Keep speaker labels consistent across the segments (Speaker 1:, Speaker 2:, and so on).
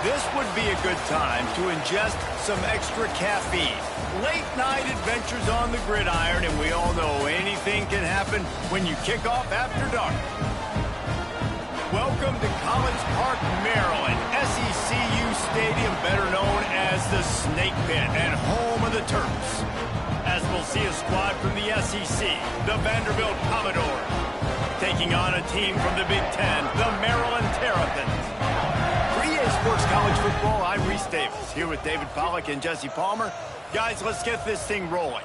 Speaker 1: This would be a good time to ingest some extra caffeine. Late night adventures on the gridiron, and we all know anything can happen when you kick off after dark. Welcome to College Park, Maryland, SECU Stadium, better known as the Snake Pit and home of the Terps. As we'll see a squad from the SEC, the Vanderbilt Commodores, taking on a team from the Big Ten, the Maryland Terrapins. For EA Sports College Football, I'm Reese Davis, here with David Pollack and Jesse Palmer. Guys, let's get this thing rolling.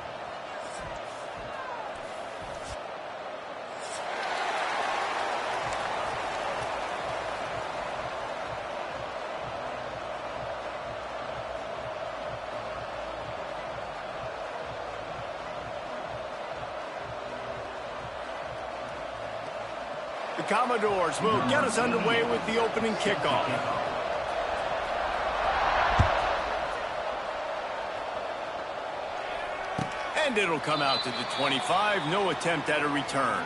Speaker 1: The Commodores will get us underway with the opening kickoff. And it'll come out to the 25. No attempt at a return.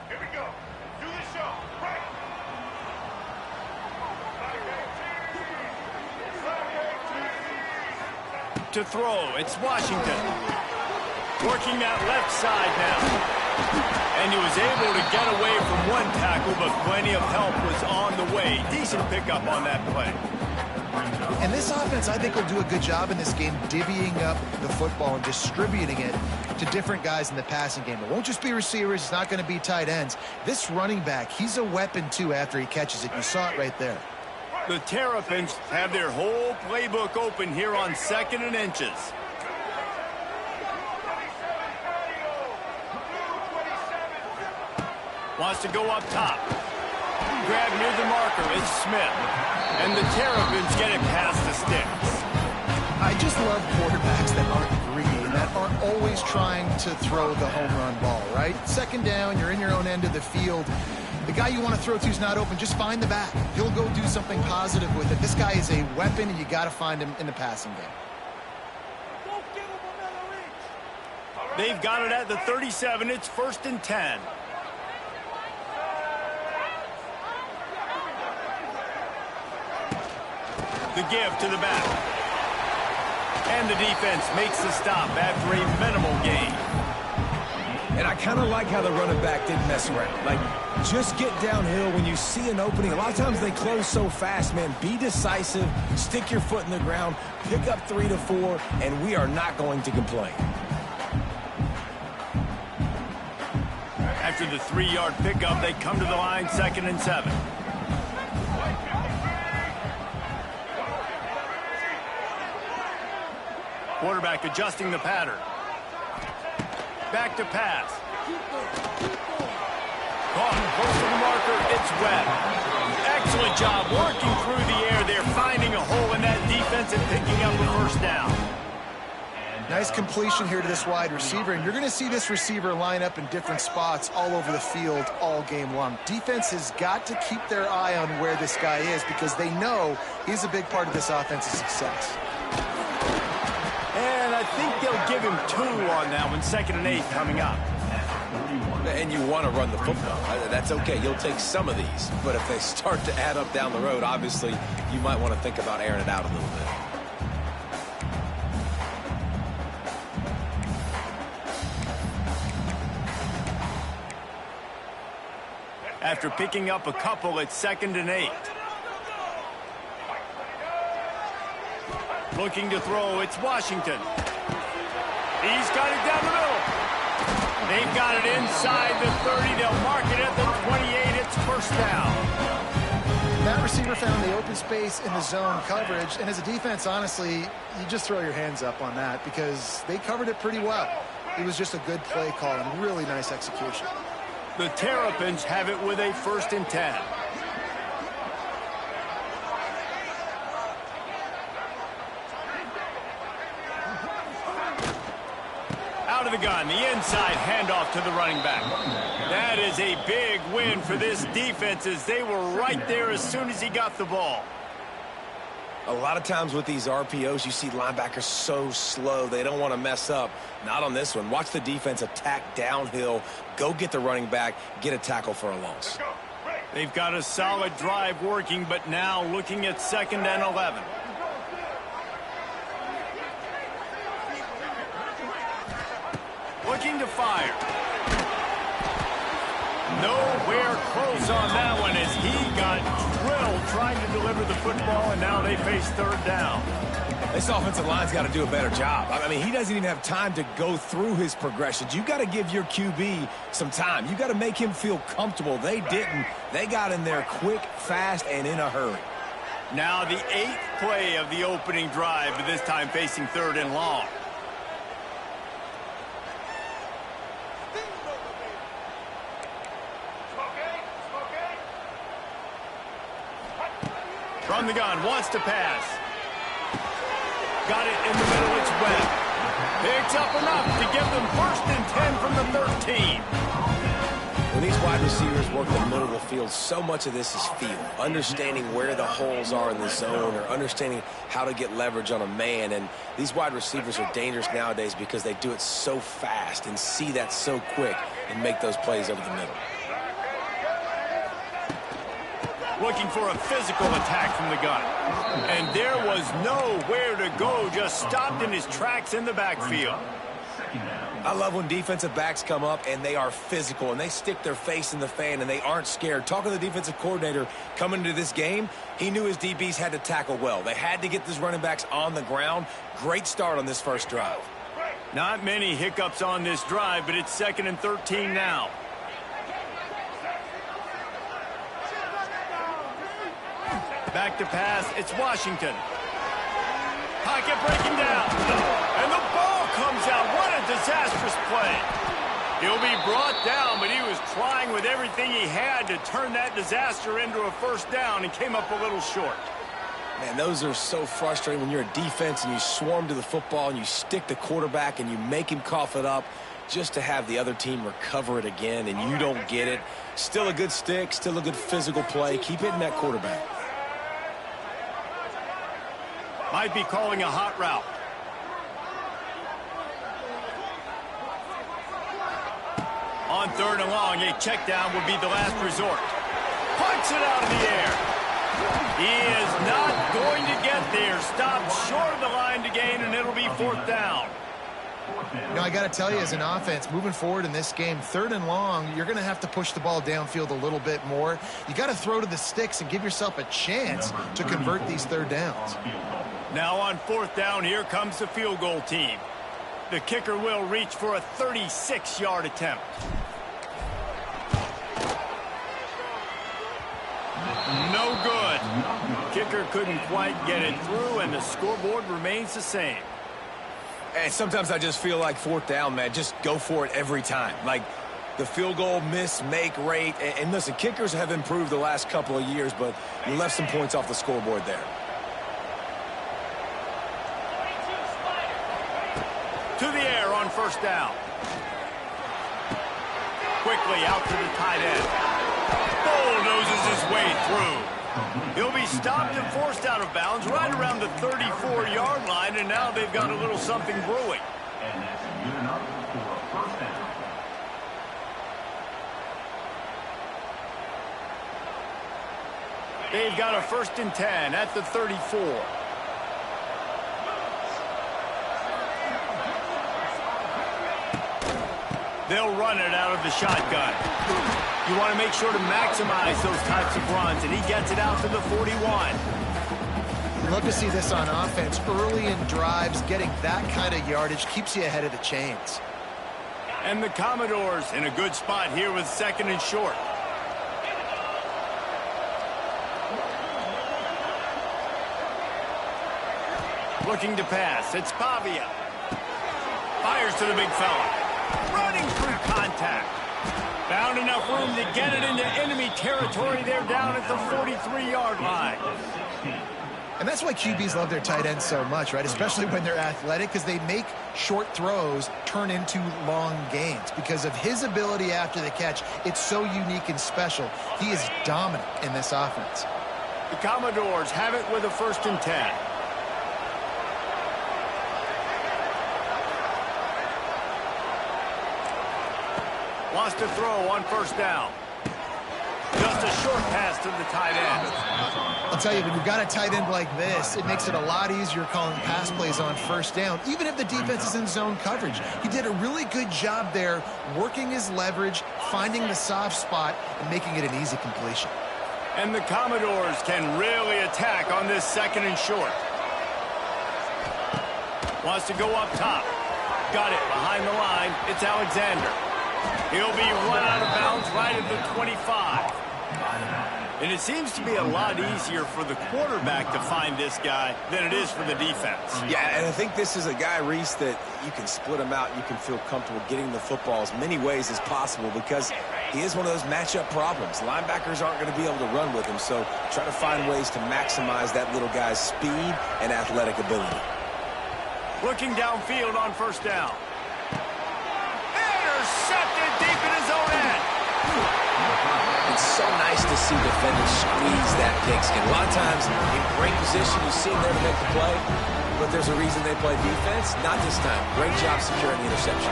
Speaker 2: Here we go. Do the show. Right.
Speaker 1: To throw, it's Washington. Working that left side now. And he was able to get away from one tackle, but plenty of help was on the way. Decent pickup on that play.
Speaker 3: And this offense, I think, will do a good job in this game divvying up the football and distributing it to different guys in the passing game. It won't just be receivers. It's not going to be tight ends. This running back, he's a weapon, too, after he catches it. You saw it right there.
Speaker 1: The Terrapins have their whole playbook open here on 2nd and inches. Wants to go up top. Grab near the marker. It's Smith. And the Terrapins get it past the sticks.
Speaker 3: I just love quarterbacks that aren't greedy and that aren't always trying to throw the home run ball, right? 2nd down, you're in your own end of the field. The guy you want to throw to is not open. Just find the back. He'll go do something positive with it. This guy is a weapon, and you got to find him in the passing game.
Speaker 1: They've got it at the 37. It's 1st and 10. The give to the back. And the defense makes the stop after a minimal gain.
Speaker 4: And I kind of like how the running back didn't mess around. Like, just get downhill when you see an opening. A lot of times they close so fast, man. Be decisive, stick your foot in the ground, pick up 3 to 4, and we are not going to complain.
Speaker 1: After the 3-yard pickup, they come to the line, 2nd and 7. Quarterback adjusting the pattern. Back to pass. Caught close to the marker. It's Webb. Excellent job working through the air there, finding a hole in that defense and picking up a 1st down.
Speaker 3: Nice completion here to this wide receiver, and you're going to see this receiver line up in different spots all over the field all game long. Defense has got to keep their eye on where this guy is because they know he's a big part of this offense's success.
Speaker 1: And I think they'll give him 2 on that one, 2nd and 8 coming up.
Speaker 4: And you want to run the football. That's okay. You'll take some of these. But if they start to add up down the road, obviously, you might want to think about airing it out a little bit.
Speaker 1: After picking up a couple, it's 2nd and 8. Looking to throw, it's Washington. He's got it down the middle. They've got it inside the 30. They'll mark it at the 28. It's 1st down.
Speaker 3: That receiver found the open space in the zone coverage, and as a defense, honestly, you just throw your hands up on that because they covered it pretty well. It was just a good play call and really nice execution.
Speaker 1: The Terrapins have it with a 1st and 10. Out of the gun, the inside handoff to the running back. That is a big win for this defense as they were right there as soon as he got the ball.
Speaker 4: A lot of times with these RPOs, you see linebackers so slow, they don't want to mess up. Not on this one. Watch the defense attack downhill, go get the running back, get a tackle for a loss.
Speaker 1: They've got a solid drive working, but now looking at 2nd and 11. Looking to fire. Nowhere close on that one as he got drilled trying to deliver the football, and now they face 3rd down.
Speaker 4: This offensive line's got to do a better job. I mean, he doesn't even have time to go through his progressions. You got to give your QB some time. You got to make him feel comfortable. They didn't. They got in there quick, fast, and in a hurry.
Speaker 1: Now the 8th play of the opening drive, but this time facing 3rd and long. From the gun, wants to pass. Got it in the middle, it's Webb. Picks up enough to give them 1st and 10 from the 13.
Speaker 4: When these wide receivers work the middle of the field, so much of this is feel. Understanding where the holes are in the zone or understanding how to get leverage on a man. And these wide receivers are dangerous nowadays because they do it so fast and see that so quick and make those plays over the middle.
Speaker 1: Looking for a physical attack from the gun. And there was nowhere to go, just stopped in his tracks in the backfield.
Speaker 4: I love when defensive backs come up and they are physical and they stick their face in the fan and they aren't scared. Talking to the defensive coordinator coming into this game, he knew his DBs had to tackle well. They had to get these running backs on the ground. Great start on this first drive.
Speaker 1: Not many hiccups on this drive, but it's 2nd and 13 now. Back to pass, it's Washington. Pocket breaking down. And the ball comes out. What a disastrous play. He'll be brought down, but he was trying with everything he had to turn that disaster into a 1st down and came up a little short.
Speaker 4: Man, those are so frustrating when you're a defense and you swarm to the football and you stick the quarterback and you make him cough it up just to have the other team recover it again and you don't get it. Still a good stick, still a good physical play. Keep hitting that quarterback.
Speaker 1: Might be calling a hot route. On 3rd and long, a check down would be the last resort. Punts it out of the air. He is not going to get there. Stopped short of the line to gain, and it'll be 4th down.
Speaker 3: You know, I got to tell you, as an offense, moving forward in this game, 3rd and long, you're going to have to push the ball downfield a little bit more. You got to throw to the sticks and give yourself a chance to convert these 3rd downs.
Speaker 1: Now on 4th down, here comes the field goal team. The kicker will reach for a 36-yard attempt. No good. Kicker couldn't quite get it through, and the scoreboard remains the same.
Speaker 4: And sometimes I just feel like 4th down, man, just go for it every time. Like the field goal miss-make rate. And listen, kickers have improved the last couple of years, but you left some points off the scoreboard there.
Speaker 1: To the air on 1st down. Quickly out to the tight end. Bulldozes his way through. He'll be stopped and forced out of bounds right around the 34-yard line, and now they've got a little something brewing. They've got a 1st and 10 at the 34. They'll run it out of the shotgun. You want to make sure to maximize those types of runs, and he gets it out to the 41.
Speaker 3: You'd love to see this on offense. Early in drives, getting that kind of yardage keeps you ahead of the chains.
Speaker 1: And the Commodores in a good spot here with 2nd and short. Looking to pass. It's Pavia. Fires to the big fella. Running through contact. Found enough room to get it into enemy territory. They're down at the 43-yard line.
Speaker 3: And that's why QBs love their tight ends so much, right? Especially when they're athletic, because they make short throws turn into long gains. Because of his ability after the catch, it's so unique and special. He is dominant in this offense.
Speaker 1: The Commodores have it with a 1st and 10. Wants to throw on 1st down. Just a short pass to the tight end.
Speaker 3: I'll tell you, when you've got a tight end like this, it makes it a lot easier calling pass plays on 1st down, even if the defense is in zone coverage. He did a really good job there, working his leverage, finding the soft spot, and making it an easy completion.
Speaker 1: And the Commodores can really attack on this 2nd and short. Wants to go up top. Got it behind the line. It's Alexander. He'll be run out of bounds right at the 25. And it seems to be a lot easier for the quarterback to find this guy than it is for the defense.
Speaker 4: Yeah, and I think this is a guy, Reese, that you can split him out. You can feel comfortable getting the football as many ways as possible because he is one of those matchup problems. Linebackers aren't going to be able to run with him, so try to find ways to maximize that little guy's speed and athletic ability.
Speaker 1: Looking downfield on 1st down. Intercepted deep in his own end.
Speaker 4: It's so nice to see defenders squeeze that pigskin. A lot of times in great position, you see them there to make the play, but there's a reason they play defense. Not this time. Great job securing the interception.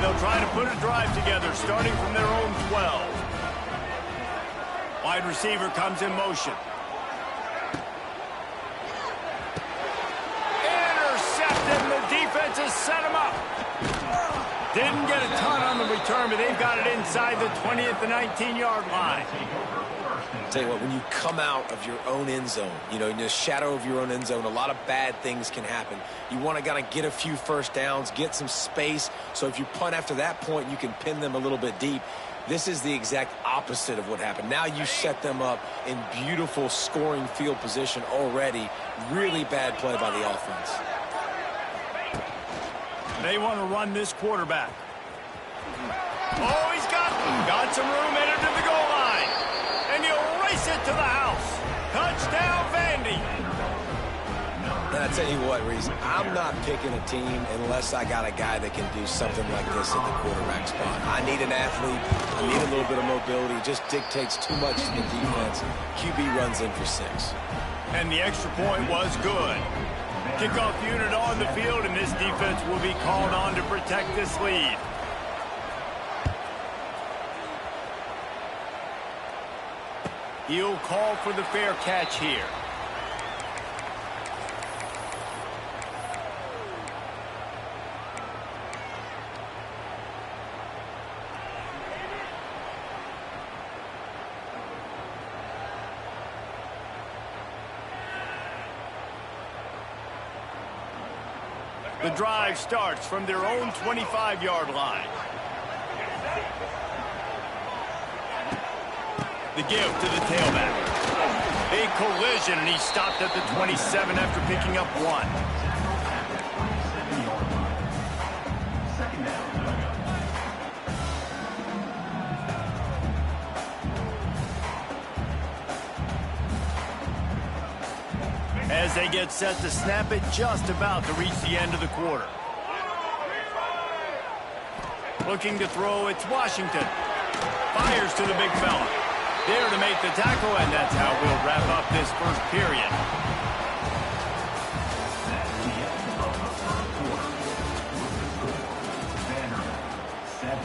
Speaker 1: They'll try to put a drive together, starting from their own 12. Wide receiver comes in motion. Intercepted, and the defense has set him up. Didn't get a ton on the return, but they've got it inside the 20 at the 19-yard line.
Speaker 4: Tell you what, when you come out of your own end zone, you know, in the shadow of your own end zone, a lot of bad things can happen. You want to kind of get a few 1st downs, get some space, so if you punt after that point, you can pin them a little bit deep. This is the exact opposite of what happened. Now you set them up in beautiful scoring field position already. Really bad play by the offense.
Speaker 1: They want to run this quarterback. Oh, he's got some room headed to the goal line. And he'll race it to the house. Touchdown, Vandy.
Speaker 4: And I tell you what, Reese, I'm not picking a team unless I got a guy that can do something like this at the quarterback spot. I need an athlete. I need a little bit of mobility. It just dictates too much to the defense. QB runs in for 6.
Speaker 1: And the extra point was good. Kickoff unit on the field, and this defense will be called on to protect this lead. He'll call for the fair catch here. The drive starts from their own 25-yard line. The give to the tailback. A collision, and he stopped at the 27 after picking up 1. As they get set to snap it, just about to reach the end of the quarter. Looking to throw, it's Washington. Fires to the big fella. There to make the tackle, and that's how we'll wrap up this 1st period.
Speaker 2: Vanderbilt 7,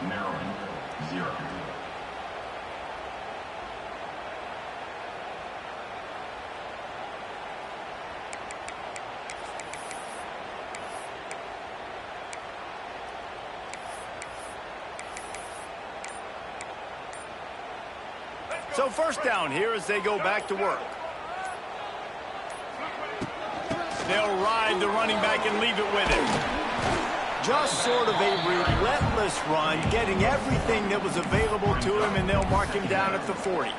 Speaker 2: Maryland 0.
Speaker 1: So 1st down here as they go back to work. They'll ride the running back and leave it with him. Just sort of a relentless run, getting everything that was available to him, and they'll mark him down at the 40.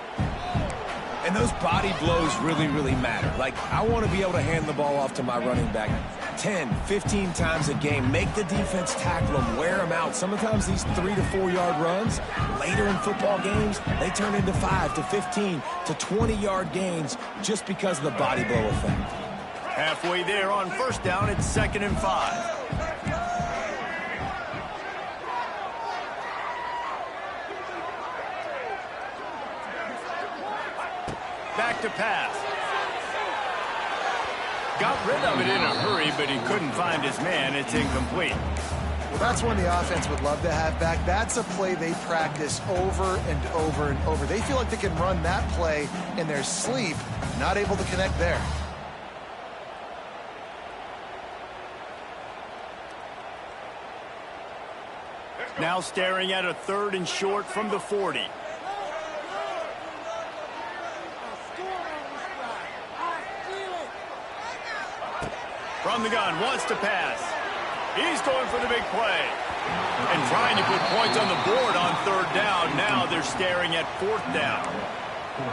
Speaker 4: And those body blows really, really matter. Like, I want to be able to hand the ball off to my running back 10, 15 times a game. Make the defense tackle them, wear them out. Sometimes these 3 to 4 yard runs, later in football games, they turn into 5 to 15 to 20-yard gains just because of the body blow effect.
Speaker 1: Halfway there on 1st down, it's 2nd and 5. Back Back to pass. Got rid of it in a hurry, but he couldn't find his man. It's incomplete.
Speaker 3: Well, that's one the offense would love to have back. That's a play they practice over and over and over. They feel like they can run that play in their sleep, not able to connect there.
Speaker 1: Now staring at a 3rd and short from the 40. From the gun, wants to pass. He's going for the big play. And trying to put points on the board on 3rd down. Now they're staring at 4th down.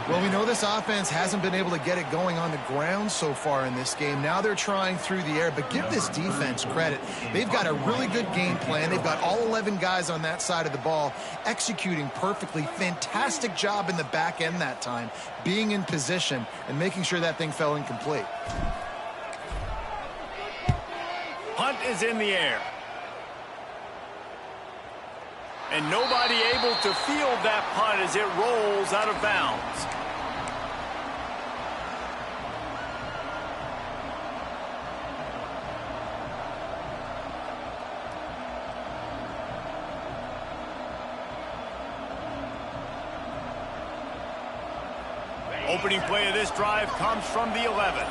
Speaker 3: Well, we know this offense hasn't been able to get it going on the ground so far in this game. Now they're trying through the air, but give this defense credit. They've got a really good game plan. They've got all 11 guys on that side of the ball executing perfectly. Fantastic job in the back end that time, being in position and making sure that thing fell incomplete.
Speaker 1: Punt is in the air. And nobody able to field that punt as it rolls out of bounds. Opening play of this drive comes from the 11.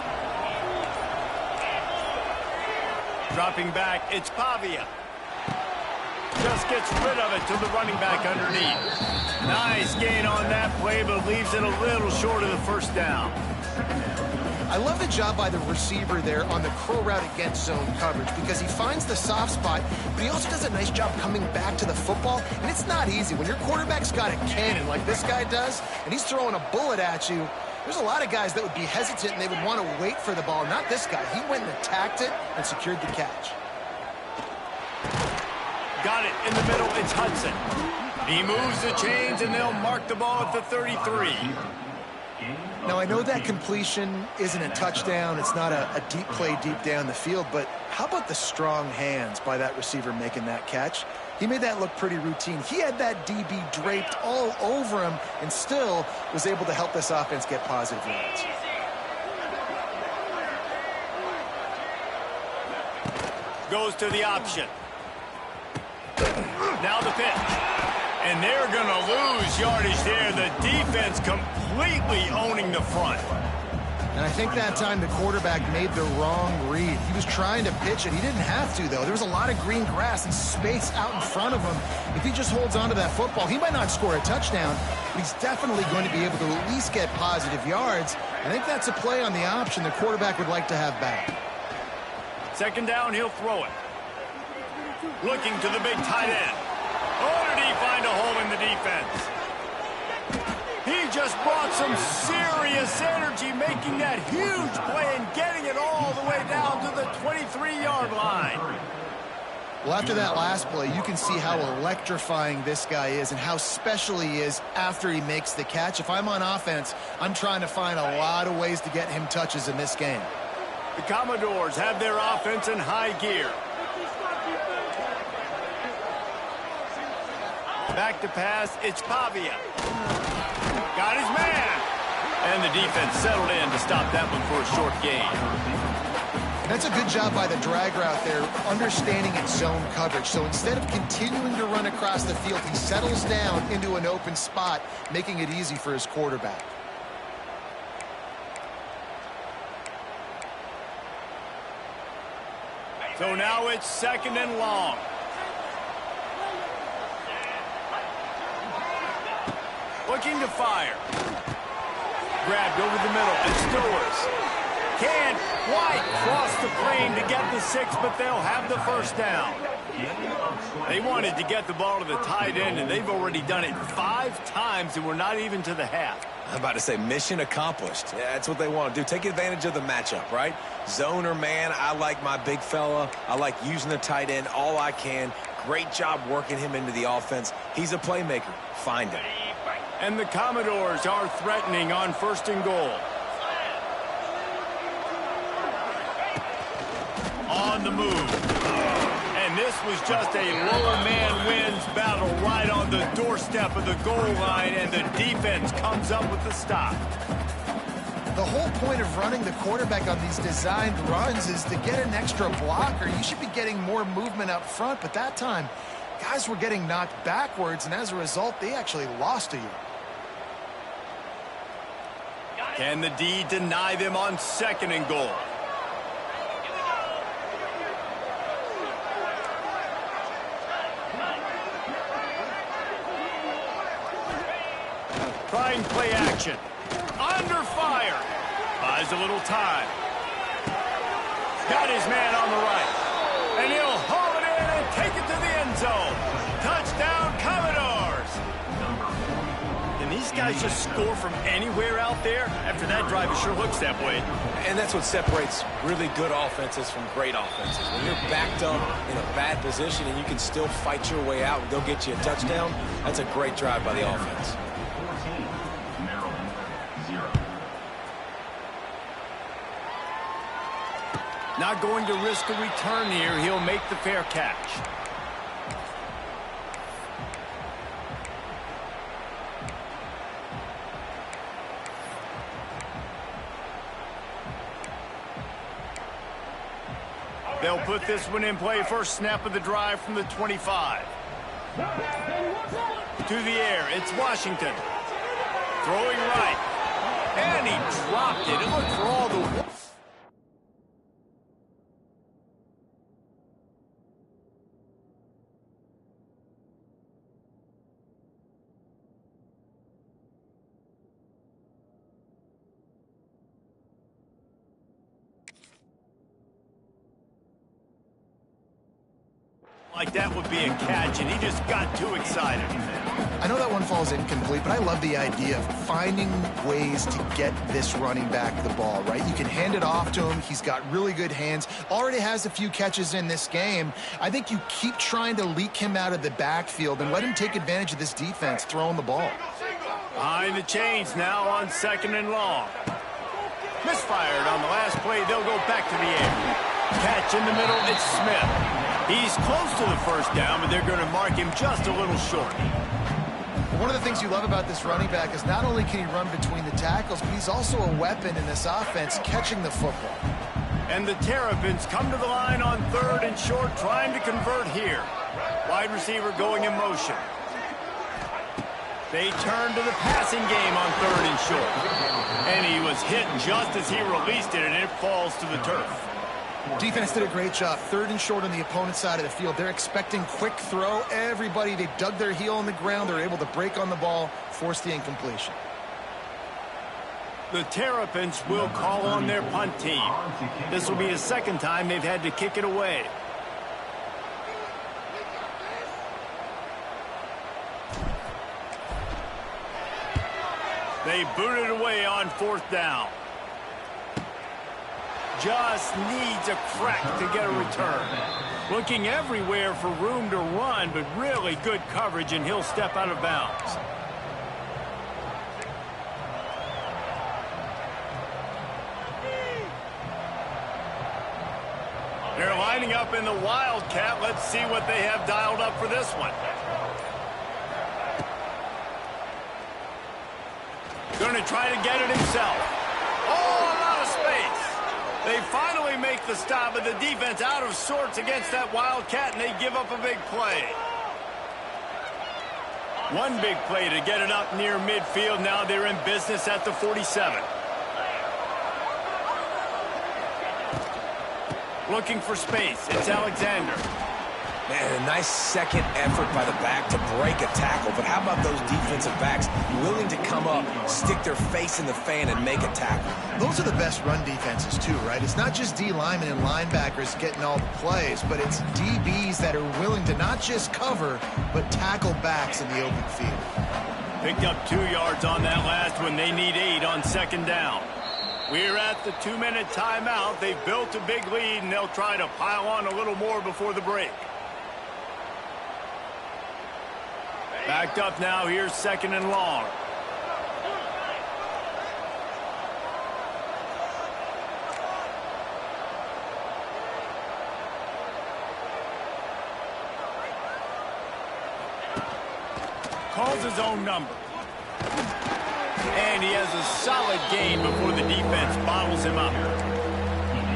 Speaker 1: Dropping back, it's Pavia. Just gets rid of it to the running back underneath. Nice gain on that play, but leaves it a little short of the 1st down.
Speaker 3: I love the job by the receiver there on the crow route against zone coverage because he finds the soft spot, but he also does a nice job coming back to the football, and it's not easy. When your quarterback's got a cannon like this guy does, and he's throwing a bullet at you, there's a lot of guys that would be hesitant and they would want to wait for the ball. Not this guy. He went and attacked it and secured the catch.
Speaker 1: Got it in the middle. It's Hudson. He moves the chains, and they'll mark the ball at the 33.
Speaker 3: Now, I know that completion isn't a touchdown. It's not a deep play deep down the field, but how about the strong hands by that receiver making that catch? He made that look pretty routine. He had that DB draped all over him and still was able to help this offense get positive yards.
Speaker 1: Goes to the option. Now the pitch. And they're going to lose yardage there. The defense completely owning the front.
Speaker 3: And I think that time the quarterback made the wrong read. He was trying to pitch it. He didn't have to, though. There was a lot of green grass and space out in front of him. If he just holds on to that football, he might not score a touchdown, but he's definitely going to be able to at least get positive yards. I think that's a play on the option the quarterback would like to have back.
Speaker 1: 2nd down, he'll throw it. Looking to the big tight end. Oh, did he find a hole in the defense? He just brought some serious energy, making that huge play and getting it all the way down to the 23-yard line.
Speaker 3: Well, after that last play, you can see how electrifying this guy is and how special he is after he makes the catch. If I'm on offense, I'm trying to find a lot of ways to get him touches in this game.
Speaker 1: The Commodores have their offense in high gear. Back to pass, it's Pavia. Got his man. And the defense settled in to stop that one for a short gain.
Speaker 3: That's a good job by the drag route there, understanding its zone coverage. So instead of continuing to run across the field, he settles down into an open spot, making it easy for his quarterback.
Speaker 1: So now it's 2nd and long. Looking to fire. Grabbed over the middle. It's Stowers. Can't quite cross the plane to get the 6, but they'll have the 1st down. They wanted to get the ball to the tight end, and they've already done it 5 times, and we're not even to the half.
Speaker 4: I'm about to say mission accomplished. Yeah, that's what they want to do. Take advantage of the matchup, right? Zone or man, I like my big fella. I like using the tight end all I can. Great job working him into the offense. He's a playmaker. Find him.
Speaker 1: And the Commodores are threatening on 1st and goal. On the move. And this was just a low man wins battle right on the doorstep of the goal line, and the defense comes up with the stop.
Speaker 3: The whole point of running the quarterback on these designed runs is to get an extra blocker. You should be getting more movement up front, but that time, guys were getting knocked backwards, and as a result, they actually lost a yard.
Speaker 1: Can the D deny them on 2nd and goal? Trying play action. Under fire. Buys a little time. Got his man on the right. And he'll haul it in and take it to the end zone. Touchdown, Commodores. Can these guys just score from anywhere out there? After that drive, it sure looks that way.
Speaker 4: And that's what separates really good offenses from great offenses. When you're backed up in a bad position and you can still fight your way out and go get you a touchdown, that's a great drive by the offense.
Speaker 1: Not going to risk a return here. He'll make the fair catch. They'll put this one in play. First snap of the drive from the 25. To the air, it's Washington. Throwing right. And he dropped it. It looked for all the... Like that would be a catch, and he just got too excited.
Speaker 3: I know that one falls incomplete, but I love the idea of finding ways to get this running back the ball, right? You can hand it off to him. He's got really good hands. Already has a few catches in this game. I think you keep trying to leak him out of the backfield and let him take advantage of this defense throwing the ball.
Speaker 1: Behind the chains now on 2nd and long. Misfired on the last play. They'll go back to the air. Catch in the middle. It's Smith. He's close to the first down, but they're going to mark him just a little short.
Speaker 3: One of the things you love about this running back is not only can he run between the tackles, but he's also a weapon in this offense catching the football.
Speaker 1: And the Terrapins come to the line on 3rd and short, trying to convert here. Wide receiver going in motion. They turn to the passing game on 3rd and short. And he was hit just as he released it, and it falls to the turf.
Speaker 3: Defense did a great job. 3rd and short on the opponent's side of the field. They're expecting quick throw. Everybody, they dug their heel on the ground. They're able to break on the ball, force the incompletion.
Speaker 1: The Terrapins will call on their punt team. This will be the 2nd time they've had to kick it away. They boot it away on 4th down. Just needs a crack to get a return. Looking everywhere for room to run, but really good coverage, and he'll step out of bounds. They're lining up in the Wildcat. Let's see what they have dialed up for this one. Going to try to get it himself. Oh, a lot of space. They finally make the stop, but the defense out of sorts against that Wildcat, and they give up a big play. One big play to get it up near midfield. Now they're in business at the 47. Looking for space. It's Alexander.
Speaker 4: Man, a nice second effort by the back to break a tackle. But how about those defensive backs willing to come up, stick their face in the fan, and make a tackle?
Speaker 3: Those are the best run defenses, too, right? It's not just D linemen and linebackers getting all the plays, but it's DBs that are willing to not just cover, but tackle backs in the open field.
Speaker 1: Picked up 2 yards on that last one. They need 8 on 2nd down. We're at the 2-minute timeout. They've built a big lead, and they'll try to pile on a little more before the break. Backed up now. Here's 2nd and long. Calls his own number. And he has a solid gain before the defense bottles him up.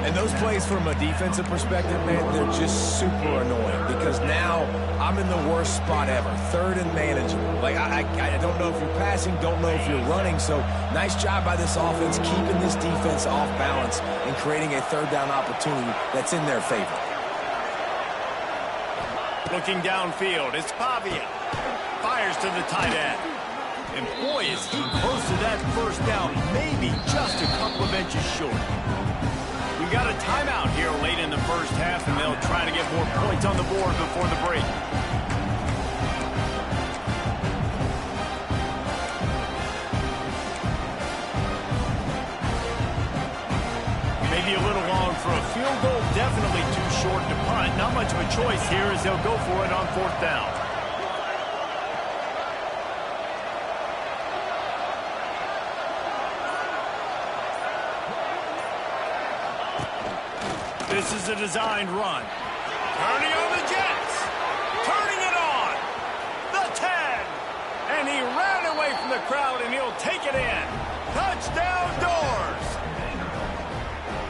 Speaker 4: And those plays from a defensive perspective, man, they're just super annoying because now I'm in the worst spot ever, third and manageable. Like, I don't know if you're passing, don't know if you're running, so nice job by this offense keeping this defense off balance and creating a third down opportunity that's in their favor.
Speaker 1: Looking downfield, it's Pavia. Fires to the tight end. And boy, is he close to that first down, maybe just a couple of inches short. We got a timeout here late in the first half, and they'll try to get more points on the board before the break. Maybe a little long for a field goal, definitely too short to punt. Not much of a choice here as they'll go for it on fourth down. This is a designed run. Turning on the Jets. Turning it on. The 10. And he ran away from the crowd, and he'll take it in. Touchdown Doors.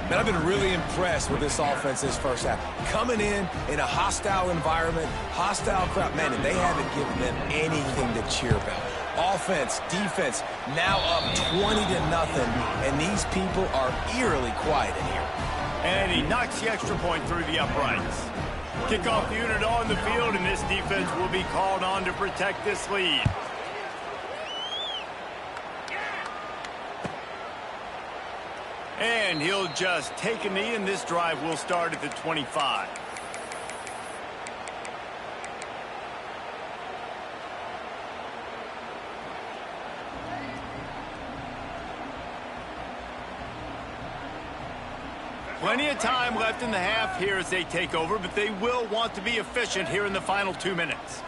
Speaker 4: Man, I've been really impressed with this offense this first half. Coming in a hostile environment, hostile crowd, man, and they haven't given them anything to cheer about. Offense, defense, now up 20-0, and these people are eerily quiet in here.
Speaker 1: And he knocks the extra point through the uprights. Kickoff unit on the field, and this defense will be called on to protect this lead. And he'll just take a knee, and this drive will start at the 25. Plenty of time left in the half here as they take over, but they will want to be efficient here in the final 2 minutes.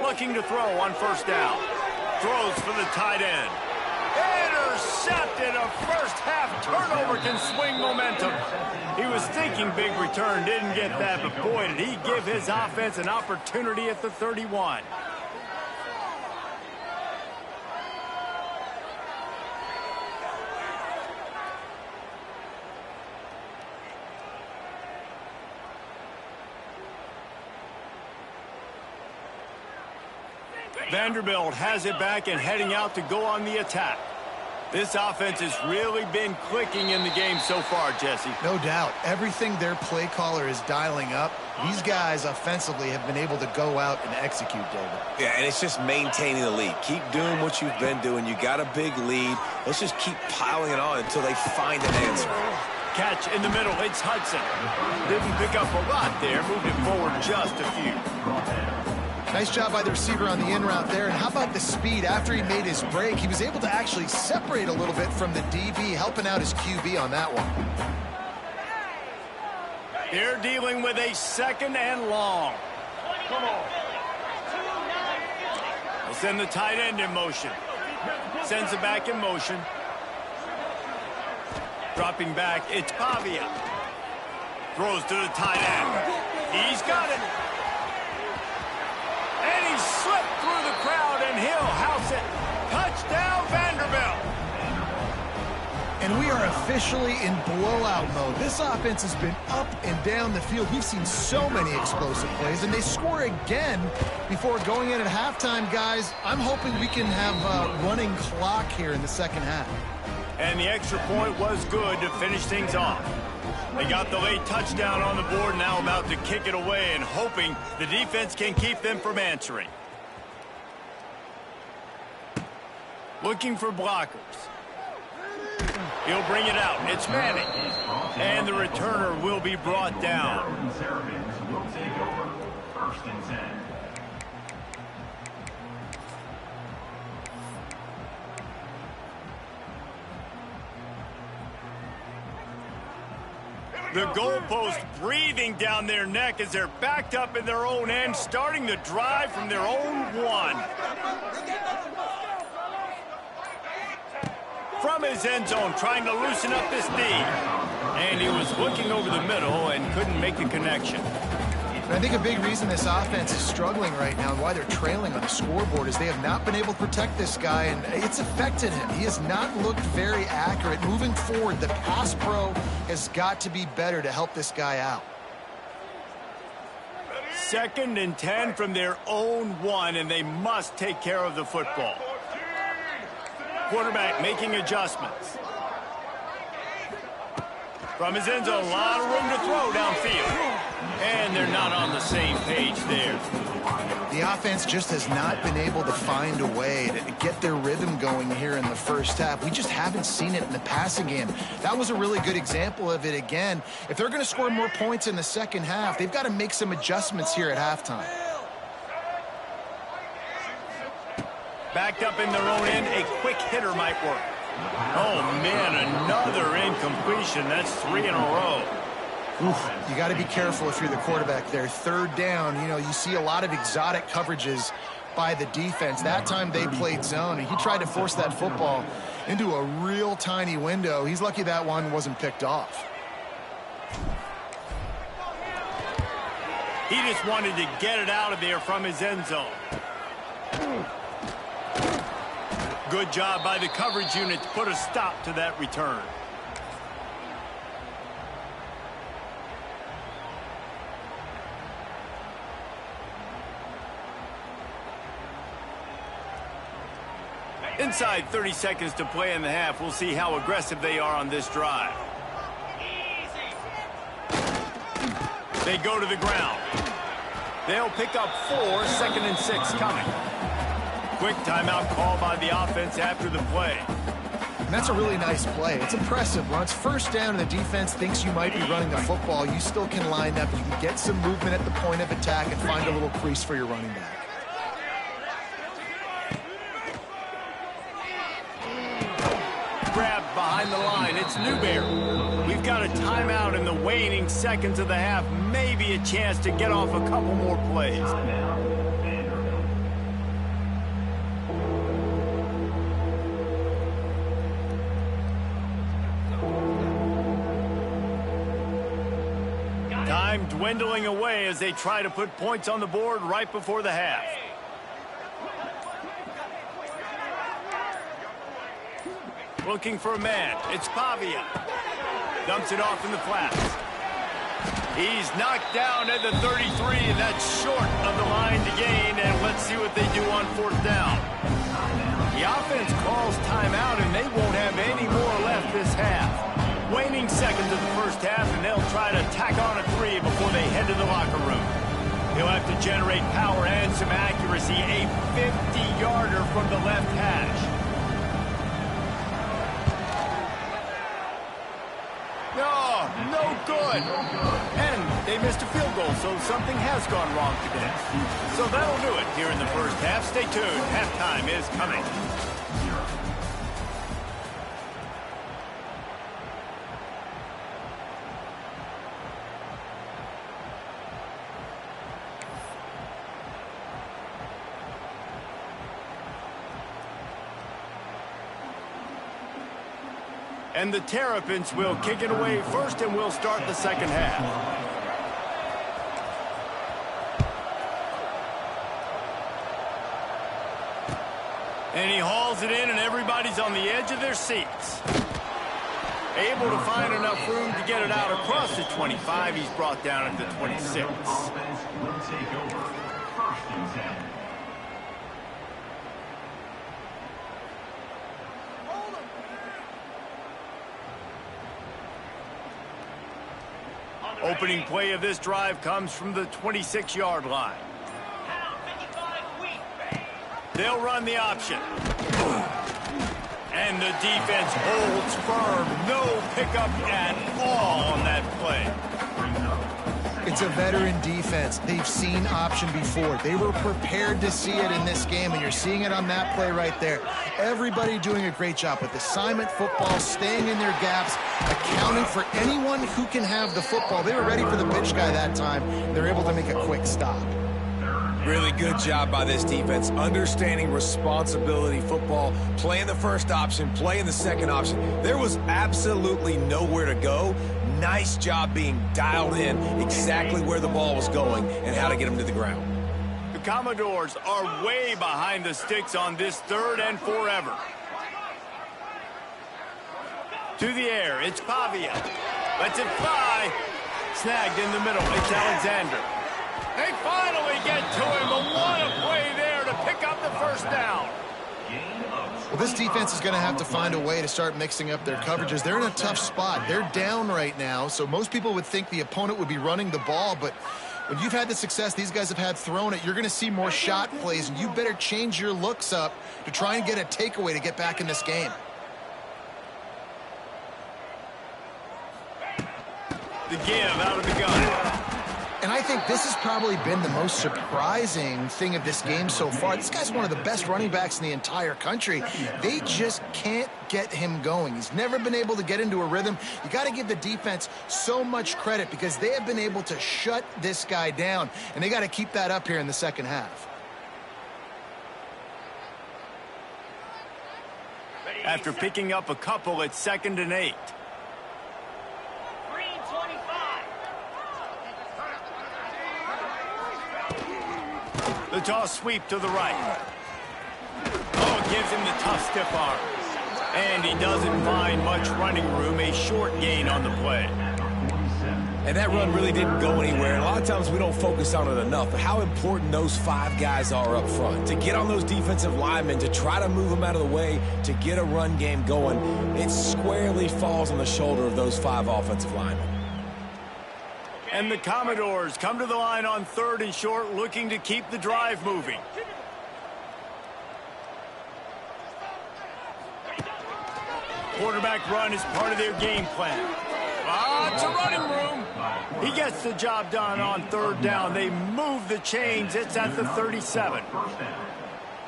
Speaker 1: Looking to throw on first down. Throws for the tight end. Intercepted. A first half turnover can swing momentum. He was thinking big return, didn't get that, but boy, did he give his offense an opportunity at the 31. Vanderbilt has it back and heading out to go on the attack. This offense has really been clicking in the game so far, Jesse.
Speaker 3: No doubt. Everything their play caller is dialing up, these guys offensively have been able to go out and execute, David.
Speaker 4: Yeah, and it's just maintaining the lead. Keep doing what you've been doing. You got a big lead. Let's just keep piling it on until they find an answer.
Speaker 1: Catch in the middle. It's Hudson. Didn't pick up a lot there. Moved it forward just a few.
Speaker 3: Nice job by the receiver on the in route there. And how about the speed? After he made his break, he was able to actually separate a little bit from the DB, helping out his QB on that one.
Speaker 1: They're dealing with a second and long. They'll send the tight end in motion. Sends it back in motion. Dropping back, it's Pavia. Throws to the tight end. He's got it. And he slipped through the crowd, and he'll house it. Touchdown, Vanderbilt.
Speaker 3: And we are officially in blowout mode. This offense has been up and down the field. We've seen so many explosive plays, and they score again before going in at halftime, guys. I'm hoping we can have a running clock here in the second half.
Speaker 1: And the extra point was good to finish things off. They got the late touchdown on the board, now about to kick it away and hoping the defense can keep them from answering. Looking for blockers. He'll bring it out. It's Manning. And the returner will be brought down. The goalpost breathing down their neck as they're backed up in their own end, starting the drive from their own one. From his end zone, trying to loosen up this knee. And he was looking over the middle and couldn't make the connection.
Speaker 3: And I think a big reason this offense is struggling right now and why they're trailing on the scoreboard is they have not been able to protect this guy, and it's affected him. He has not looked very accurate. Moving forward, the pass pro has got to be better to help this guy out.
Speaker 1: 2nd and 10 from their own 1, and they must take care of the football. Quarterback making adjustments. From his end zone, a lot of room to throw downfield. And they're not on the same page there.
Speaker 3: The offense just has not been able to find a way to get their rhythm going here in the first half. We just haven't seen it in the passing game. That was a really good example of it again. If they're going to score more points in the second half, they've got to make some adjustments here at halftime.
Speaker 1: Backed up in their own end, a quick hitter might work. Oh, man, another incompletion. That's 3 in a row.
Speaker 3: Oof, you got to be careful if you're the quarterback there. 3rd down, you know, you see a lot of exotic coverages by the defense. That time they played zone, and he tried to force that football into a real tiny window. He's lucky that one wasn't picked off.
Speaker 1: He just wanted to get it out of there from his end zone. Good job by the coverage unit to put a stop to that return. Inside 30 seconds to play in the half. We'll see how aggressive they are on this drive. They go to the ground. They'll pick up 4, 2nd and 6 coming. Quick timeout call by the offense after the play.
Speaker 3: And that's a really nice play. It's impressive. When it's 1st down and the defense thinks you might be running the football, you still can line up. You can get some movement at the point of attack and find a little crease for your running back.
Speaker 1: Grabbed behind the line. It's Newberry. We've got a timeout in the waning seconds of the half. Maybe a chance to get off a couple more plays. Time dwindling away as they try to put points on the board right before the half. Looking for a man. It's Pavia. Dumps it off in the flats. He's knocked down at the 33, and that's short of the line to gain. And let's see what they do on 4th down. The offense calls timeout, and they won't have any more left this half. Waning seconds of the first half, and they'll try to tack on a 3 before they head to the locker room. He'll have to generate power and some accuracy. A 50-yarder from the left hash. No good. And they missed a field goal, so something has gone wrong today. So that'll do it here in the first half. Stay tuned. Halftime is coming. And the Terrapins will kick it away first, and we'll start the second half. And he hauls it in, and everybody's on the edge of their seats. Able to find enough room to get it out across the 25. He's brought down at the 26. Opening play of this drive comes from the 26-yard line. They'll run the option. And the defense holds firm. No pickup at all on that play.
Speaker 3: It's a veteran defense. They've seen option before. They were prepared to see it in this game, and you're seeing it on that play right there. Everybody doing a great job with assignment football, staying in their gaps, accounting for anyone who can have the football. They were ready for the pitch guy that time. They're able to make a quick stop.
Speaker 4: Really good job by this defense, understanding responsibility football, playing the first option, playing the second option. There was absolutely nowhere to go. Nice job being dialed in exactly where the ball was going and how to get him to the ground.
Speaker 1: The Commodores are way behind the sticks on this 3rd and forever. To the air, it's Pavia. Lets it fly. Snagged in the middle, it's Alexander. They finally get to him, but what a play there to pick up the first down.
Speaker 3: Well, this defense is going to have to find a way to start mixing up their coverages. They're in a tough spot. They're down right now, so most people would think the opponent would be running the ball, but when you've had the success these guys have had throwing it, you're going to see more shot plays, and you better change your looks up to try and get a takeaway to get back in this game.
Speaker 1: The give out of the gun.
Speaker 3: And I think this has probably been the most surprising thing of this game so far. This guy's one of the best running backs in the entire country. They just can't get him going. He's never been able to get into a rhythm. You got to give the defense so much credit because they have been able to shut this guy down, and they got to keep that up here in the second half.
Speaker 1: After picking up a couple, it's 2nd and 8. The toss sweep to the right. Oh, it gives him the tough stiff arm. And he doesn't find much running room, a short gain on the play.
Speaker 4: And that run really didn't go anywhere. A lot of times we don't focus on it enough, but how important those 5 guys are up front. To get on those defensive linemen, to try to move them out of the way, to get a run game going, it squarely falls on the shoulder of those 5 offensive linemen.
Speaker 1: And the Commodores come to the line on 3rd and short, looking to keep the drive moving. Quarterback run is part of their game plan. It's a running room. He gets the job done on 3rd down. They move the chains. It's at the 37.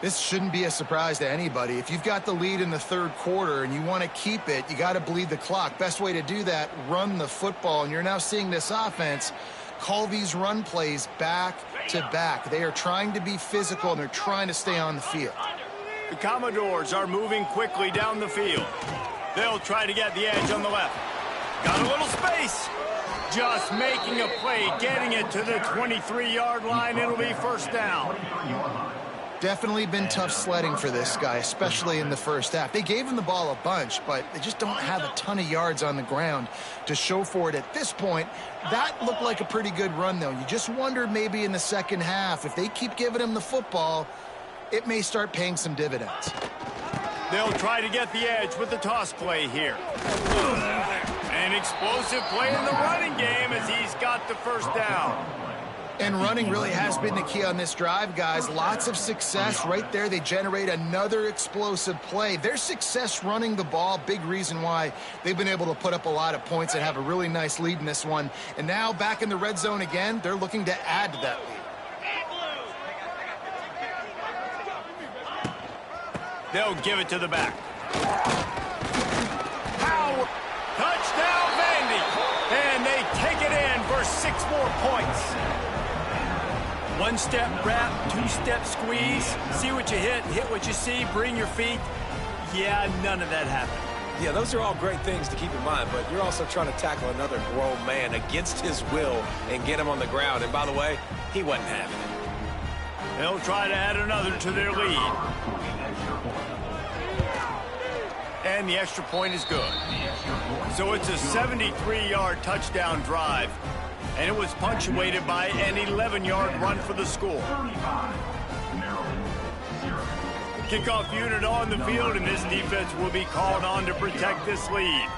Speaker 3: This shouldn't be a surprise to anybody. If you've got the lead in the 3rd quarter and you want to keep it, you got to bleed the clock. Best way to do that, run the football. And you're now seeing this offense call these run plays back to back. They are trying to be physical, and they're trying to stay on the field.
Speaker 1: The Commodores are moving quickly down the field. They'll try to get the edge on the left. Got a little space. Just making a play, getting it to the 23-yard line. It'll be 1st down.
Speaker 3: Definitely been tough sledding for this guy, especially in the first half. They gave him the ball a bunch, but they just don't have a ton of yards on the ground to show for it at this point. That looked like a pretty good run, though. You just wondered maybe in the second half, if they keep giving him the football, it may start paying some dividends.
Speaker 1: They'll try to get the edge with the toss play here. An explosive play in the running game as he's got the 1st down.
Speaker 3: And running really has been the key on this drive, guys. Lots of success right there. They generate another explosive play. Their success running the ball, big reason why they've been able to put up a lot of points and have a really nice lead in this one. And now back in the red zone again, they're looking to add to that lead.
Speaker 1: They'll give it to the back. Power. Touchdown, Vandy. And they take it in for 6 more points. 1-step wrap, 2-step squeeze. See what you hit what you see, bring your feet. Yeah, none of that happened.
Speaker 4: Yeah, those are all great things to keep in mind, but you're also trying to tackle another grown man against his will and get him on the ground. And by the way, he wasn't having it.
Speaker 1: They'll try to add another to their lead. And the extra point is good. So it's a 73-yard touchdown drive. And it was punctuated by an 11-yard run for the score. Kickoff unit on the field, and this defense will be called on to protect this lead.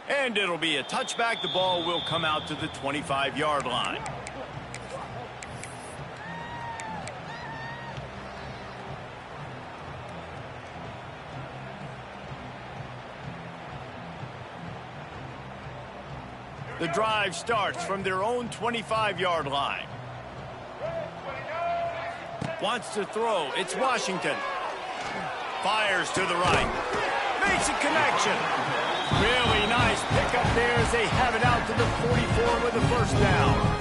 Speaker 1: And it'll be a touchback. The ball will come out to the 25-yard line. The drive starts from their own 25-yard line. Wants to throw. It's Washington. Fires to the right. Makes a connection. Really nice nice pickup there as they have it out to the 44 with the first down.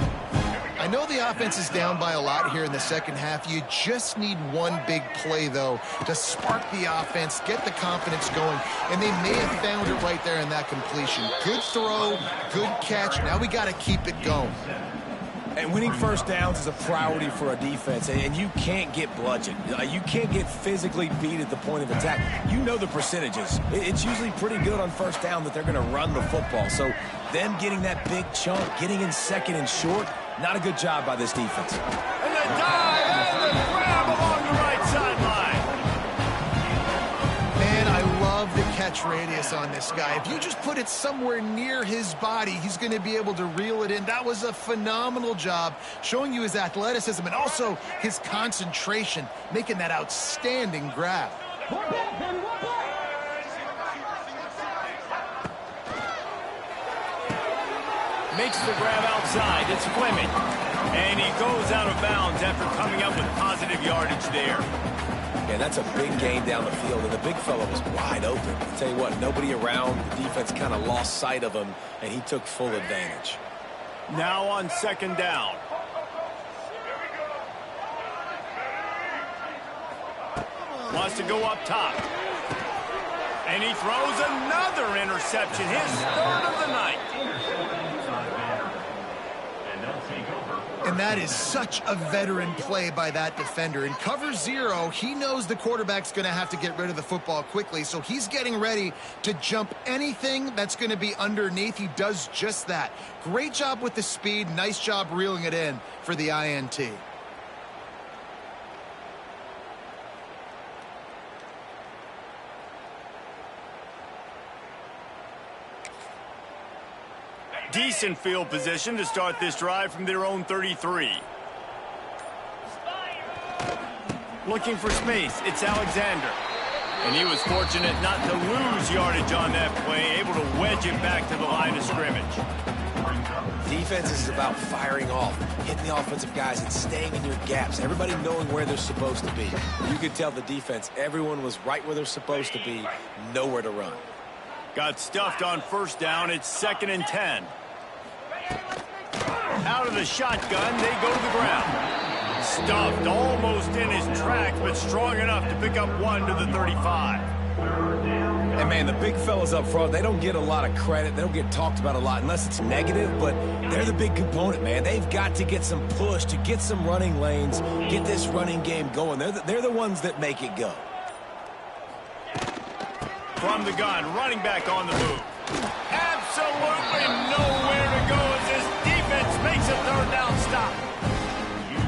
Speaker 3: I know the offense is down by a lot here in the second half. You just need one big play, though, to spark the offense, get the confidence going, and they may have found it right there in that completion. Good throw, good catch. Now we got to keep it going.
Speaker 4: And winning first downs is a priority for a defense, and you can't get bludgeoned. You can't get physically beat at the point of attack. You know the percentages. It's usually pretty good on first down that they're going to run the football. So them getting that big chunk, getting in second and short, not a good job by this defense.
Speaker 1: And the dive and the grab along the right sideline.
Speaker 3: Man, I love the catch radius on this guy. If you just put it somewhere near his body, he's going to be able to reel it in. That was a phenomenal job, showing you his athleticism and also his concentration, making that outstanding grab.
Speaker 1: Makes the grab outside. It's Fleming. And he goes out of bounds after coming up with positive yardage there.
Speaker 4: Yeah, that's a big gain down the field, and the big fella was wide open. I'll tell you what, nobody around. The defense kind of lost sight of him, and he took full advantage.
Speaker 1: Now on second down. Wants to go up top. And he throws another interception, his third of the night.
Speaker 3: And that is such a veteran play by that defender. In cover zero, he knows the quarterback's going to have to get rid of the football quickly, so he's getting ready to jump anything that's going to be underneath. He does just that. Great job with the speed. Nice job reeling it in for the INT.
Speaker 1: Decent field position to start this drive from their own 33. Looking for space, it's Alexander. And he was fortunate not to lose yardage on that play, able to wedge it back to the line of scrimmage.
Speaker 4: Defense is about firing off, hitting the offensive guys and staying in your gaps, everybody knowing where they're supposed to be. You could tell the defense, everyone was right where they're supposed to be, nowhere to run.
Speaker 1: Got stuffed on first down, it's 2nd and 10. Out of the shotgun, they go to the ground. Stuffed almost in his tracks, but strong enough to pick up one to the 35.
Speaker 4: And, man, the big fellas up front, they don't get a lot of credit. They don't get talked about a lot unless it's negative, but they're the big component, man. They've got to get some push, to get some running lanes, get this running game going. They're the ones that make it go.
Speaker 1: From the gun, running back on the move. Absolutely nowhere to go as this defense makes a third down stop.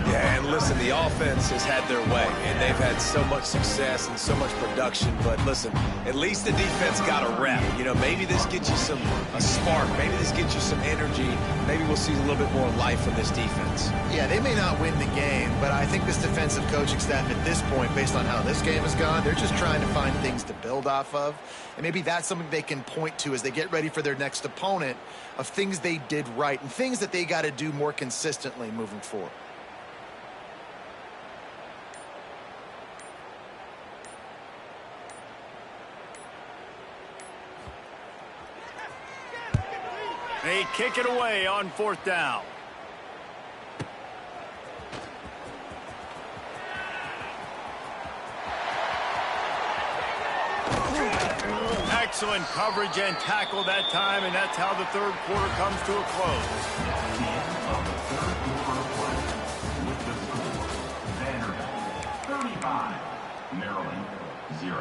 Speaker 4: Yeah, and listen, the offense has had their way, and they've had so much success and so much production. But listen, at least the defense got a rep. You know, maybe this gets you a spark. Maybe this gets you some energy. Maybe we'll see a little bit more life from this defense.
Speaker 3: Yeah, they may not win the game, but I think this defensive coaching staff at this point, based on how this game has gone, they're just trying to find things to build off of. And maybe that's something they can point to as they get ready for their next opponent, of things they did right and things that they got to do more consistently moving forward.
Speaker 1: They kick it away on 4th down. Excellent coverage and tackle that time, and that's how the third quarter comes to a close.
Speaker 2: The end of the third quarter play with the score: Vanderbilt 35, Maryland 0.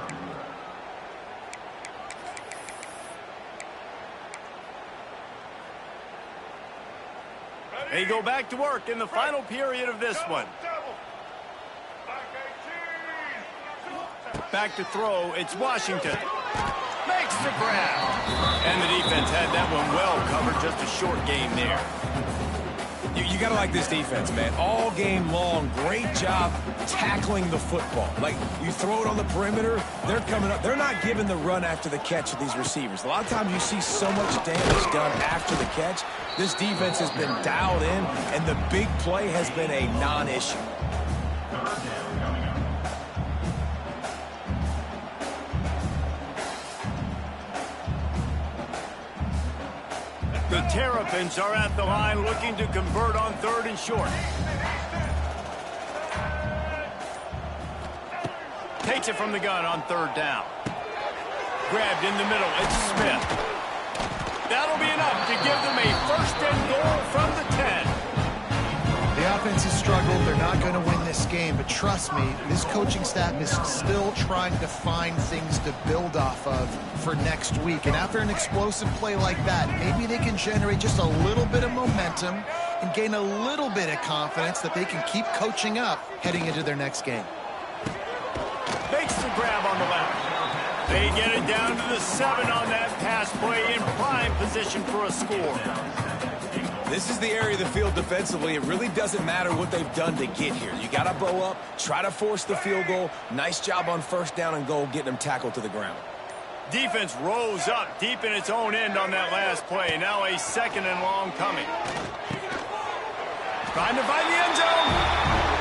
Speaker 1: They go back to work in the final period of this one. Back to throw, it's Washington. Makes the grab. And the defense had that one well covered, just a short gain there.
Speaker 4: You got to like this defense, man. All game long, great job tackling the football. Like, you throw it on the perimeter, they're coming up. They're not giving the run after the catch of these receivers. A lot of times you see so much damage done after the catch. This defense has been dialed in, and the big play has been a non-issue.
Speaker 1: The Terrapins are at the line looking to convert on 3rd and short. Takes it from the gun on 3rd down. Grabbed in the middle. It's Smith. That'll be enough to give them a 1st and goal from the 10.
Speaker 3: The offense has struggled. They're not going to win this game, but trust me, this coaching staff is still trying to find things to build off of for next week. And after an explosive play like that, maybe they can generate just a little bit of momentum and gain a little bit of confidence that they can keep coaching up heading into their next game.
Speaker 1: Makes the grab on the left. They get it down to the 7 on that pass play in prime position for a score.
Speaker 4: This is the area of the field defensively. It really doesn't matter what they've done to get here. You got to bow up, try to force the field goal. Nice job on 1st down and goal, getting them tackled to the ground.
Speaker 1: Defense rose up deep in its own end on that last play. Now a 2nd and long coming. Trying to find the end zone.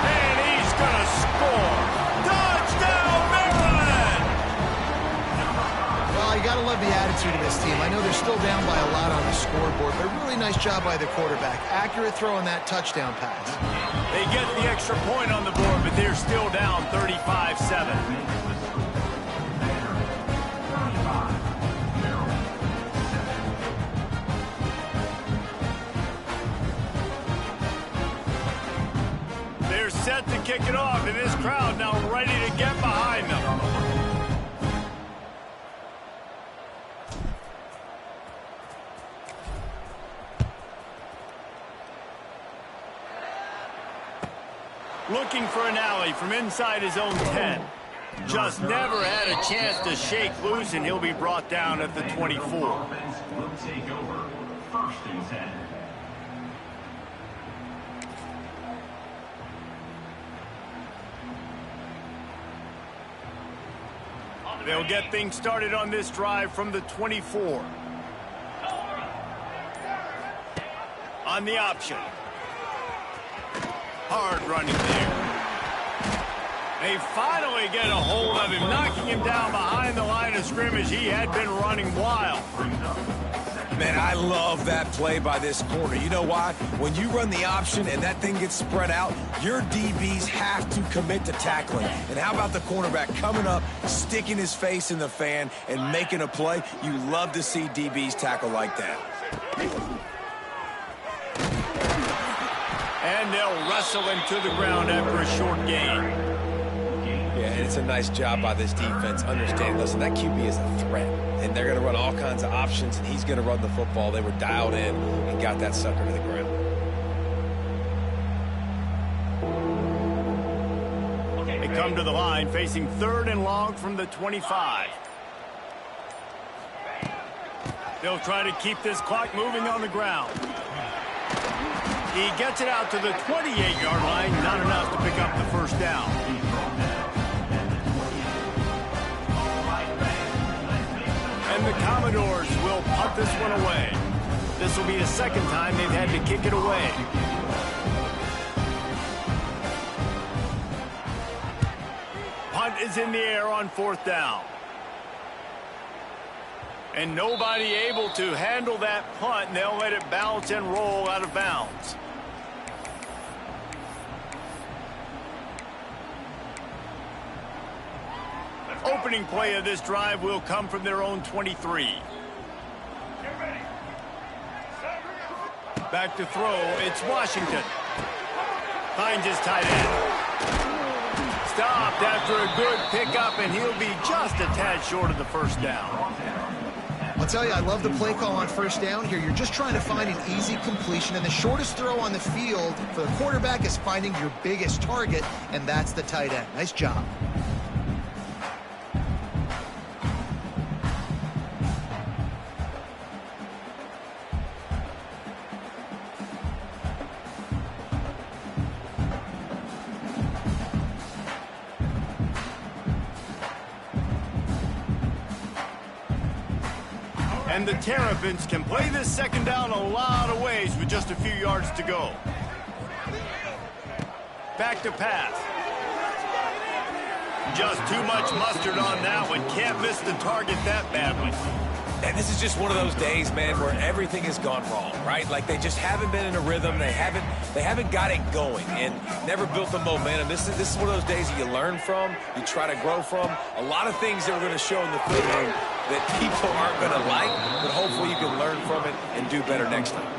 Speaker 1: And he's going to score. Touchdown, Maryland!
Speaker 3: Well, you got to love the attitude of this team. I know they're still down by a lot on the scoreboard, but a really nice job by the quarterback. Accurate throw on that touchdown pass.
Speaker 1: They get the extra point on the board, but they're still down 35-7. Set to kick it off, and this crowd now ready to get behind them. Looking for an alley from inside his own 10. Just never had a chance to shake loose, and he'll be brought down at the 24.
Speaker 2: Offense will take over. 1st and 10.
Speaker 1: They'll get things started on this drive from the 24. On the option. Hard running there. They finally get a hold of him, knocking him down behind the line of scrimmage. He had been running wild.
Speaker 4: Man, I love that play by this corner. You know why? When you run the option and that thing gets spread out, your DBs have to commit to tackling. And how about the cornerback coming up, sticking his face in the fan, and making a play? You love to see DBs tackle like that.
Speaker 1: And they'll wrestle him to the ground after a short gain.
Speaker 4: Yeah, and it's a nice job by this defense understanding, listen, that QB is a threat. And they're going to run all kinds of options, and he's going to run the football. They were dialed in and got that sucker to the ground.
Speaker 1: They come to the line facing 3rd and long from the 25. They'll try to keep this clock moving on the ground. He gets it out to the 28-yard line, not enough to pick up the 1st down. And the Commodores will punt this one away. This will be the 2nd time they've had to kick it away. Punt is in the air on 4th down. And nobody able to handle that punt, and they'll let it bounce and roll out of bounds. Opening play of this drive will come from their own 23. Back to throw, it's Washington. Finds his tight end. Stopped after a good pickup, and he'll be just a tad short of the 1st down.
Speaker 3: I'll tell you, I love the play call on 1st down here. You're just trying to find an easy completion, and the shortest throw on the field for the quarterback is finding your biggest target, and that's the tight end. Nice job.
Speaker 1: And the Terrapins can play this 2nd down a lot of ways with just a few yards to go. Back to pass. Just too much mustard on that one. Can't miss the target that badly.
Speaker 4: And this is just one of those days, man, where everything has gone wrong, right? Like they just haven't been in a rhythm. They haven't got it going and never built the momentum. This is one of those days that you learn from, you try to grow from. A lot of things that we're going to show in the film room that people aren't going to like, but hopefully you can learn from it and do better next time.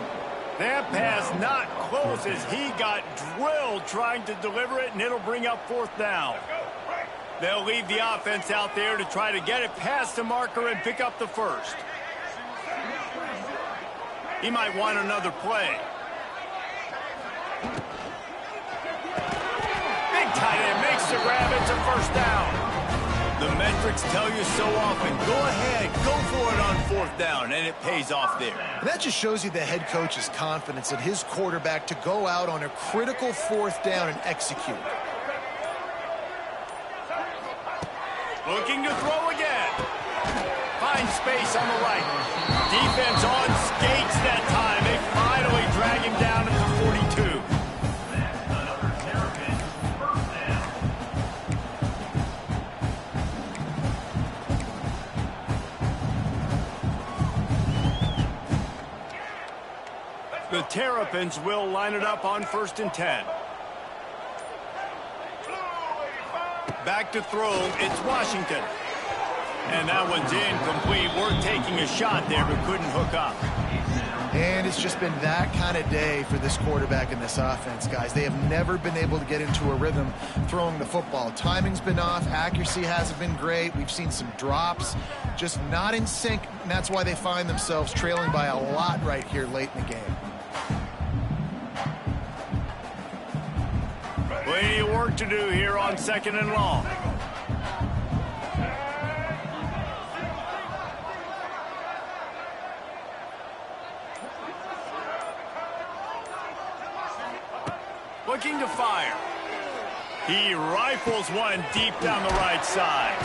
Speaker 1: That pass not close as he got drilled trying to deliver it, and it'll bring up 4th down. They'll leave the offense out there to try to get it past the marker and pick up the first. He might want another play. Big tight end makes the grab. It's a 1st down. The metrics tell you so often, go ahead, go for it on 4th down, and it pays off there.
Speaker 3: And that just shows you the head coach's confidence in his quarterback to go out on a critical 4th down and execute.
Speaker 1: Looking to throw again. Finds space on the right. Defense on skates that time. They finally drag him down at the 42. The Terrapins will line it up on 1st and 10. Back to throw, it's Washington. And that one's incomplete. We're taking a shot there, but couldn't hook up.
Speaker 3: And it's just been that kind of day for this quarterback and this offense, guys. They have never been able to get into a rhythm throwing the football. Timing's been off. Accuracy hasn't been great. We've seen some drops, just not in sync. And that's why they find themselves trailing by a lot right here late in the game.
Speaker 1: Plenty of work to do here on 2nd and long. Looking to fire. He rifles one deep down the right side.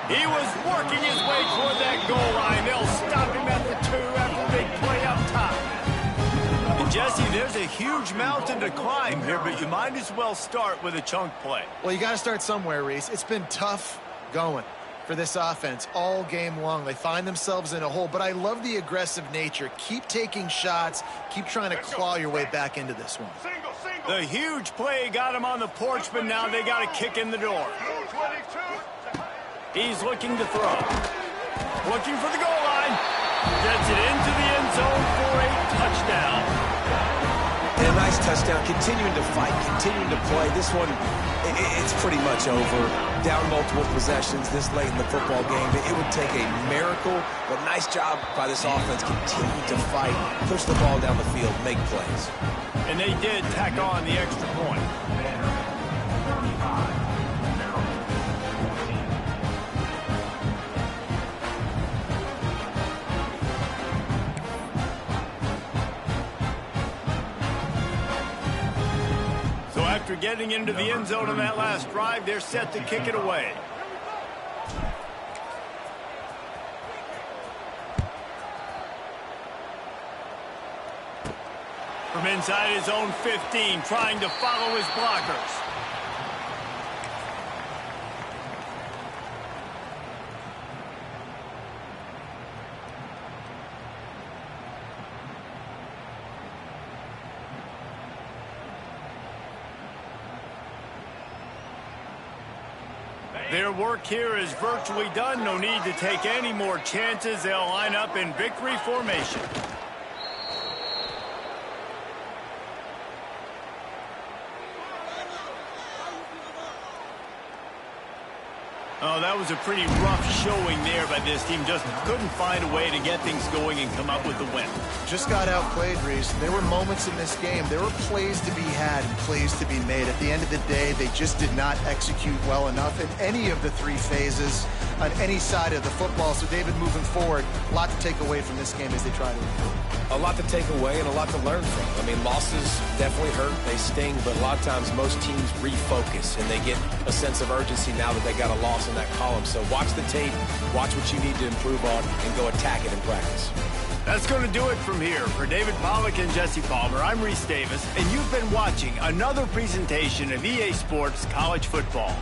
Speaker 1: He was working his way toward that goal line. They'll stop him at the 2 after a big play up top. Jesse, there's a huge mountain to climb here, but you might as well start with a chunk play.
Speaker 3: Well, you got to start somewhere, Reese. It's been tough going for this offense all game long. They find themselves in a hole, but I love the aggressive nature. Keep taking shots. Keep trying to claw your way back into this one.
Speaker 1: The huge play got him on the porch, but now they got a kick in the door. He's looking to throw. Looking for the goal line. Gets it into the end zone for a touchdown.
Speaker 4: And a nice touchdown, continuing to fight, continuing to play. This one, it's pretty much over. Down multiple possessions this late in the football game. It would take a miracle, but nice job by this offense. Continue to fight, push the ball down the field, make plays.
Speaker 1: And they did tack on the extra point. After getting into the end zone on that last drive, they're set to kick it away. From inside his own 15, trying to follow his blockers. Their work here is virtually done. No need to take any more chances. They'll line up in victory formation. Oh, that was a pretty rough showing there by this team. Just couldn't find a way to get things going and come up with the win.
Speaker 3: Just got outplayed, Reese. There were moments in this game. There were plays to be had and plays to be made. At the end of the day, they just did not execute well enough in any of the 3 phases on any side of the football. So, David, moving forward, a lot to take away from this game as they try to improve.
Speaker 4: A lot to take away and a lot to learn from. I mean, losses definitely hurt. They sting, but a lot of times most teams refocus and they get a sense of urgency now that they got a loss in that column. So watch the tape, watch what you need to improve on, and go attack it in practice.
Speaker 1: That's going to do it from here. For David Pollack and Jesse Palmer, I'm Reese Davis, and you've been watching another presentation of EA Sports College Football.